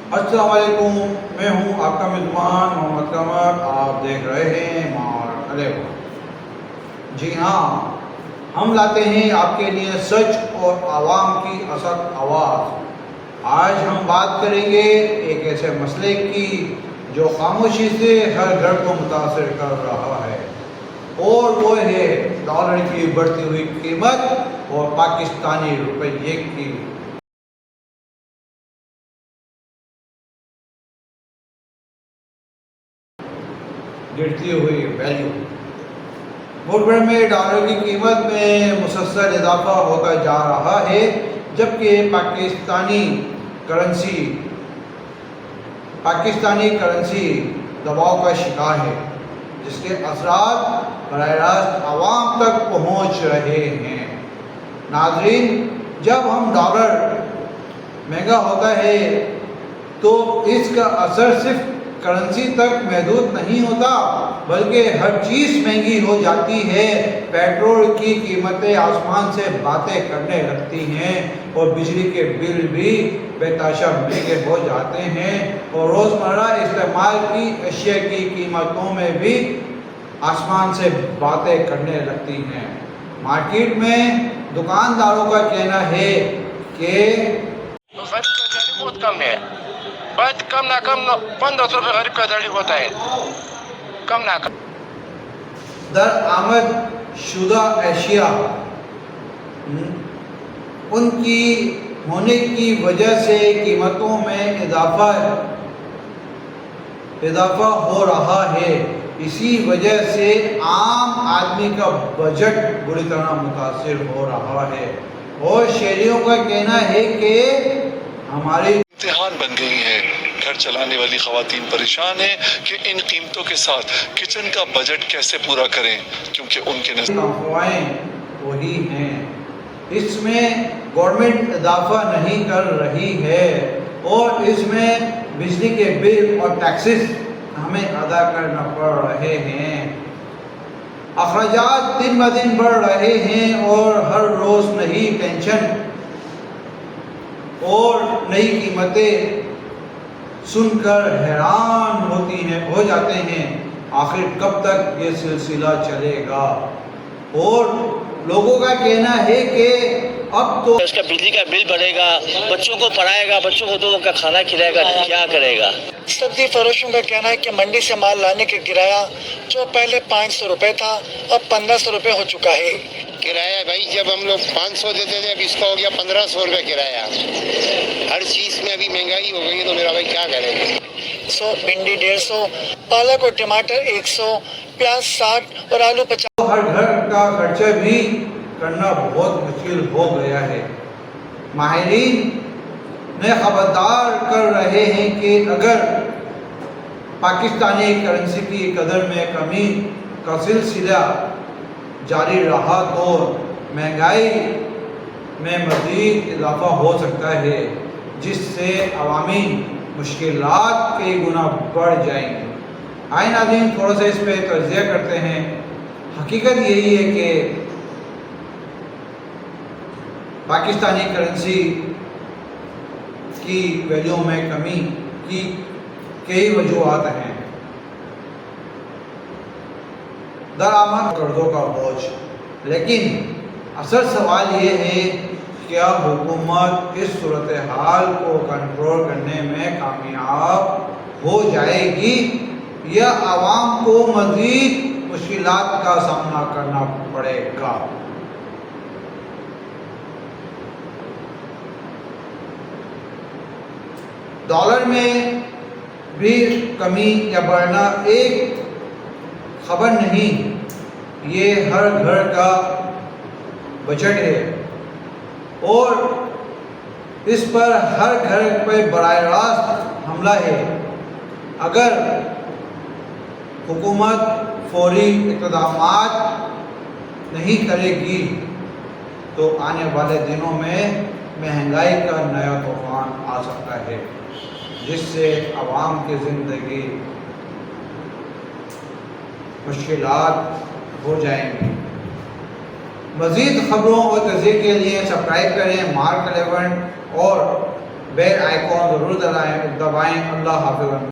السلام علیکم، میں ہوں آپ کا میزبان محمد قمر۔ آپ دیکھ رہے ہیں مار علیہ۔ جی ہاں، ہم لاتے ہیں آپ کے لیے سچ اور عوام کی اصل آواز۔ آج ہم بات کریں گے ایک ایسے مسئلے کی جو خاموشی سے ہر گھر کو متاثر کر رہا ہے، اور وہ ہے ڈالر کی بڑھتی ہوئی قیمت اور پاکستانی روپیے کی گرتی ہوئی ویلیو۔ ملک بھر میں ڈالر کی قیمت میں مسلسل اضافہ ہوتا جا رہا ہے، جبکہ پاکستانی کرنسی دباؤ کا شکار ہے، جس کے اثرات براہ راست عوام تک پہنچ رہے ہیں۔ ناظرین، جب ہم ڈالر مہنگا ہوتا ہے تو اس کا اثر صرف کرنسی تک محدود نہیں ہوتا، بلکہ ہر چیز مہنگی ہو جاتی ہے۔ پیٹرول کی قیمتیں آسمان سے باتیں کرنے لگتی ہیں، اور بجلی کے بل بھی بے تحاشا مہنگے ہو جاتے ہیں، اور روزمرہ استعمال کی اشیاء کی قیمتوں میں بھی آسمان سے باتیں کرنے لگتی ہیں۔ مارکیٹ میں دکانداروں کا کہنا ہے کہ غریب کا دہلی بہت کم ہے، بہت کم نہ کم 1500 روپے غریب کا دہلی ہوتا ہے، کم نہ کم۔ درآمد شدہ اشیاء ان کی ہونے کی وجہ سے قیمتوں میں اضافہ ہو رہا ہے۔ اسی وجہ سے عام آدمی کا بجٹ بری طرح متاثر ہو رہا ہے، اور شہریوں کا کہنا ہے کہ ہماری امتحان بن گئی ہیں۔ گھر چلانے والی خواتین پریشان ہیں کہ ان قیمتوں کے ساتھ کچن کا بجٹ کیسے پورا کریں، کیونکہ ان کے تنخواہیں وہی ہیں۔ اس میں گورنمنٹ اضافہ نہیں کر رہی ہے، اور اس میں بجلی کے بل اور ٹیکسز ہمیں ادا کرنا پڑ رہے ہیں۔ اخراجات دن بہ دن بڑھ رہے ہیں، اور ہر روز نئی ٹینشن اور نئی قیمتیں سن کر حیران ہو جاتے ہیں، آخر کب تک یہ سلسلہ چلے گا؟ اور لوگوں کا کہنا ہے کہ اب تو اس کا بجلی کا بل بڑھے گا، بچوں کو پڑھائے گا، بچوں کو 2 وقت کا کھانا کھلائے گا، کیا کرے گا؟ سبزی فروشوں کا کہنا ہے کہ منڈی سے مال لانے کا کرایہ جو پہلے 500 روپے تھا اب 1500 روپے ہو چکا ہے۔ کرایہ بھائی جب ہم لوگ 500 دیتے تھے، اب اس کا ہو گیا 1500 روپے کرایہ۔ ہر چیز میں ابھی مہنگائی ہو گئی ہے، تو میرا بھائی کیا کرے گا؟ 100 بھنڈی 150، پالک اور ٹماٹر 100، پیاز 60 اور آلو 50۔ ہر گھر کا خرچہ بھی کرنا بہت مشکل ہو گیا ہے۔ ماہرین نے خبردار کر رہے ہیں کہ اگر پاکستانی کرنسی کی قدر میں کمی کا سلسلہ جاری رہا تو مہنگائی میں مزید اضافہ ہو سکتا ہے، جس سے عوامی مشکلات کئی گنا بڑھ جائیں گے۔ آئے ناظرین، تھوڑا سا اس پہ تجزیہ کرتے ہیں۔ حقیقت یہی ہے کہ پاکستانی کرنسی کی ویلیو میں کمی کی کئی وجوہات ہیں۔ درآمد قرضوں کا بوجھ، لیکن اصل سوال یہ ہے کیا حکومت اس صورتحال کو کنٹرول کرنے میں کامیاب ہو جائے گی، یا عوام کو مزید مشکلات کا سامنا کرنا پڑے گا؟ ڈالر میں بھی کمی یا بڑھنا ایک خبر نہیں، یہ ہر گھر کا بجٹ ہے، اور اس پر ہر گھر پہ براہ راست حملہ ہے۔ اگر حکومت فوری اقدامات نہیں کرے گی تو آنے والے دنوں میں مہنگائی کا نیا طوفان آ سکتا ہے، جس سے عوام کی زندگی مشکلات ہو جائیں گی۔ مزید خبروں اور تجزیے کے لیے سبسکرائب کریں مارک 11 اور بیل آئیکن ضرور دبائیں. اللہ حافظ.